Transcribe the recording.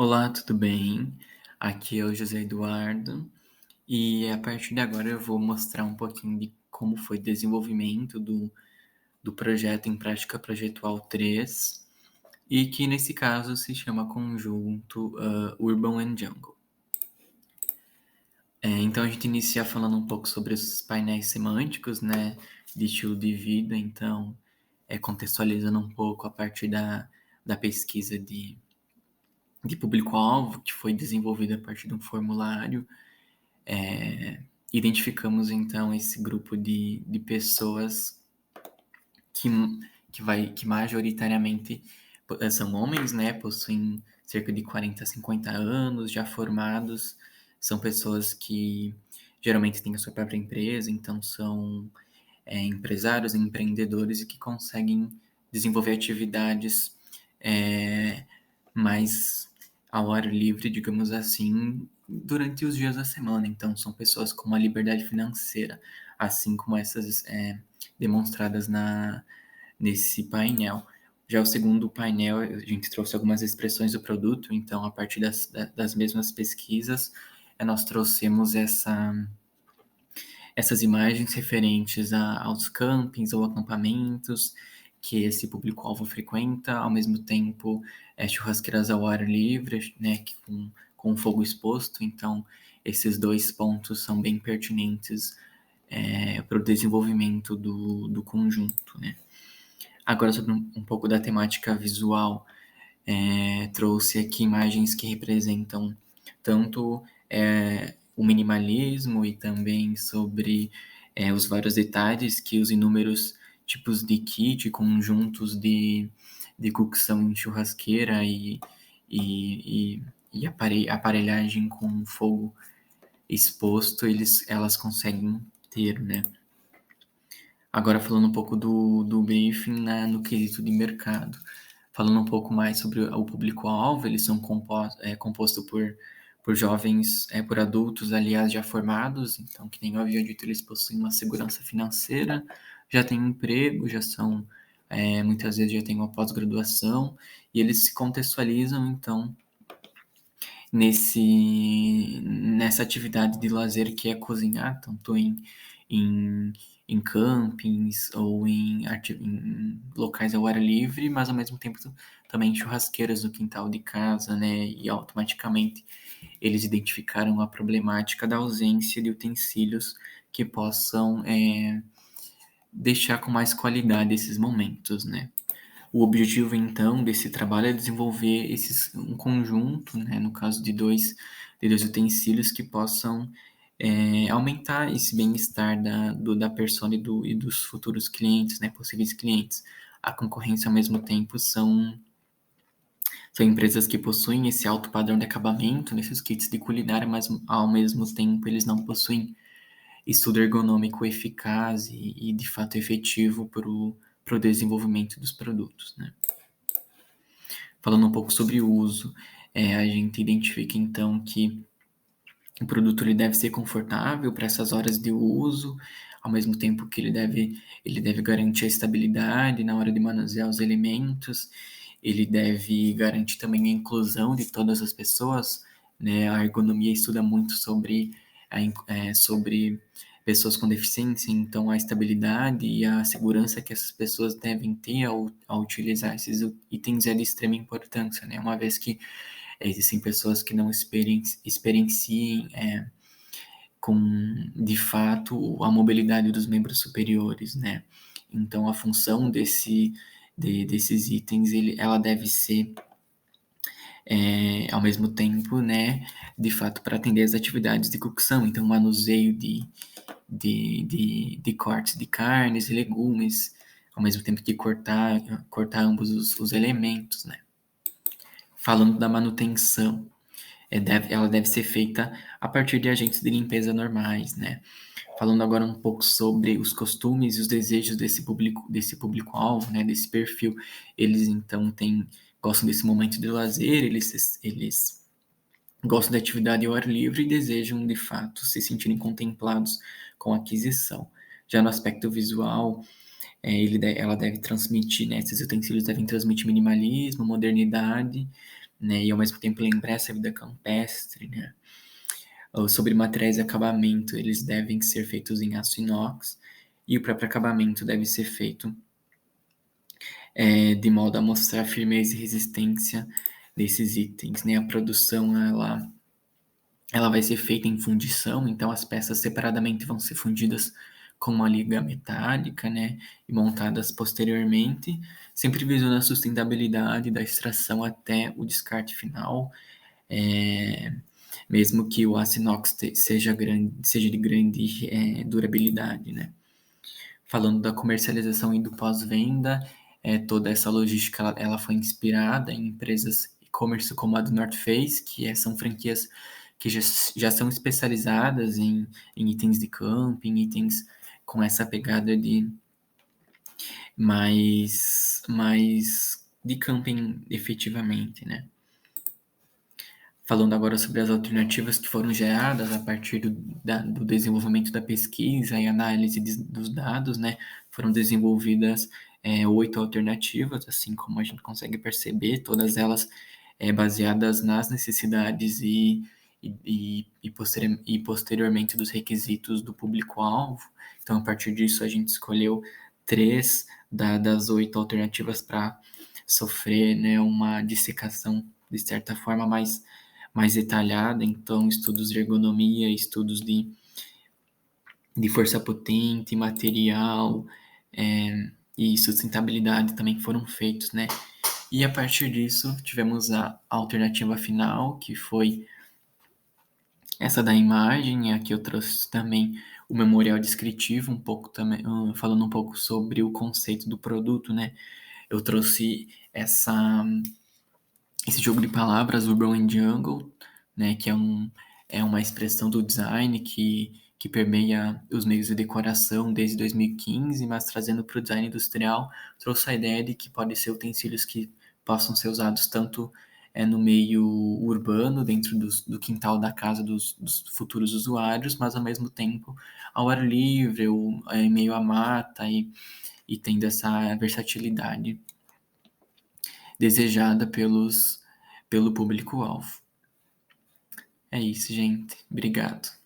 Olá, tudo bem? Aqui é o José Eduardo e a partir de agora eu vou mostrar um pouquinho de como foi o desenvolvimento do projeto em prática projetual 3 e que nesse caso se chama Conjunto Urban and Jungle. Então a gente inicia falando um pouco sobre os painéis semânticos, né, de estilo de vida, então contextualizando um pouco a partir da pesquisa de público-alvo que foi desenvolvida a partir de um formulário. Identificamos então esse grupo de pessoas que, que majoritariamente são homens, né? Possuem cerca de 40 a 50 anos, já formados, são pessoas que geralmente têm a sua própria empresa, então são empresários, empreendedores e que conseguem desenvolver atividades é, mais ao ar livre, digamos assim, durante os dias da semana. Então, são pessoas com uma liberdade financeira, assim como essas demonstradas nesse painel. Já o segundo painel, a gente trouxe algumas expressões do produto, então, a partir das mesmas pesquisas, nós trouxemos essas imagens referentes aos campings ou acampamentos que esse público-alvo frequenta, ao mesmo tempo churrasqueiras ao ar livre, né, com fogo exposto, então esses dois pontos são bem pertinentes para o desenvolvimento do conjunto, né. Agora sobre um pouco da temática visual, trouxe aqui imagens que representam tanto o minimalismo e também sobre os vários detalhes que os inúmeros tipos de kit, conjuntos de cocção em churrasqueira e, e aparelhagem com fogo exposto, elas conseguem ter, né? Agora falando um pouco do briefing no quesito de mercado. Falando um pouco mais sobre o público-alvo, eles são composto por jovens, por adultos, aliás, já formados, então, que nem eu havia dito, eles possuem uma segurança financeira, já têm um emprego, já são, muitas vezes já têm uma pós-graduação, e eles se contextualizam, então, nessa atividade de lazer que é cozinhar, tanto em, em campings ou em locais ao ar livre, mas ao mesmo tempo também em churrasqueiras no quintal de casa, né? E automaticamente eles identificaram a problemática da ausência de utensílios que possam deixar com mais qualidade esses momentos, né? O objetivo, então, desse trabalho é desenvolver um conjunto, né, no caso de dois utensílios que possam aumentar esse bem-estar da persona e dos futuros clientes, né, possíveis clientes. A concorrência, ao mesmo tempo, são empresas que possuem esse alto padrão de acabamento nesses kits de culinária, mas, ao mesmo tempo, eles não possuem estudo ergonômico eficaz e de fato, efetivo para o desenvolvimento dos produtos, né. Falando um pouco sobre o uso, a gente identifica então que o produto ele deve ser confortável para essas horas de uso, ao mesmo tempo que ele deve garantir a estabilidade na hora de manusear os elementos, ele deve garantir também a inclusão de todas as pessoas, né? A ergonomia estuda muito sobre pessoas com deficiência, então a estabilidade e a segurança que essas pessoas devem ter ao utilizar esses itens é de extrema importância, né? Uma vez que existem pessoas que não experienciem com, de fato, a mobilidade dos membros superiores, né? Então, a função desses itens, ela deve ser, ao mesmo tempo, né, de fato, para atender as atividades de cocção. Então, manuseio de cortes de carnes e legumes, ao mesmo tempo que cortar ambos os elementos, né? Falando da manutenção, ela deve ser feita a partir de agentes de limpeza normais, né? Falando agora um pouco sobre os costumes e os desejos desse público-alvo, né? Desse perfil, eles então gostam desse momento de lazer, eles gostam da atividade ao ar livre e desejam, de fato, se sentirem contemplados com a aquisição. Já no aspecto visual, ela deve transmitir, né? Esses utensílios devem transmitir minimalismo, modernidade, né? E ao mesmo tempo lembrar essa vida campestre, né? Sobre materiais de acabamento, eles devem ser feitos em aço inox e o próprio acabamento deve ser feito de modo a mostrar a firmeza e resistência desses itens, né? A produção, ela vai ser feita em fundição, então as peças separadamente vão ser fundidas com uma liga metálica, né? E montadas posteriormente, sempre visando a sustentabilidade da extração até o descarte final, é, mesmo que o aço inox seja de grande durabilidade, né? Falando da comercialização e do pós-venda, toda essa logística ela foi inspirada em empresas e-commerce como a do North Face, são franquias que já são especializadas em itens de camping, itens com essa pegada de mais de camping efetivamente, né? Falando agora sobre as alternativas que foram geradas a partir do desenvolvimento da pesquisa e análise dos dados, né? Foram desenvolvidas 8 alternativas, assim como a gente consegue perceber, todas elas baseadas nas necessidades e posteriormente dos requisitos do público-alvo. Então, a partir disso, a gente escolheu 3 das 8 alternativas para sofrer, né, uma dissecação, de certa forma, mais detalhada, então estudos de ergonomia, estudos de força potente, material e sustentabilidade também foram feitos, né? E a partir disso tivemos a alternativa final, que foi essa da imagem, aqui eu trouxe também o memorial descritivo, um pouco também, falando um pouco sobre o conceito do produto, né? Eu trouxe esse jogo de palavras, Urban and Jungle, né, que é uma expressão do design que permeia os meios de decoração desde 2015, mas trazendo para o design industrial, trouxe a ideia de que podem ser utensílios que possam ser usados tanto no meio urbano, dentro do quintal da casa dos futuros usuários, mas ao mesmo tempo ao ar livre, ou em meio à mata e tendo essa versatilidade desejada pelo público-alvo. É isso, gente. Obrigado.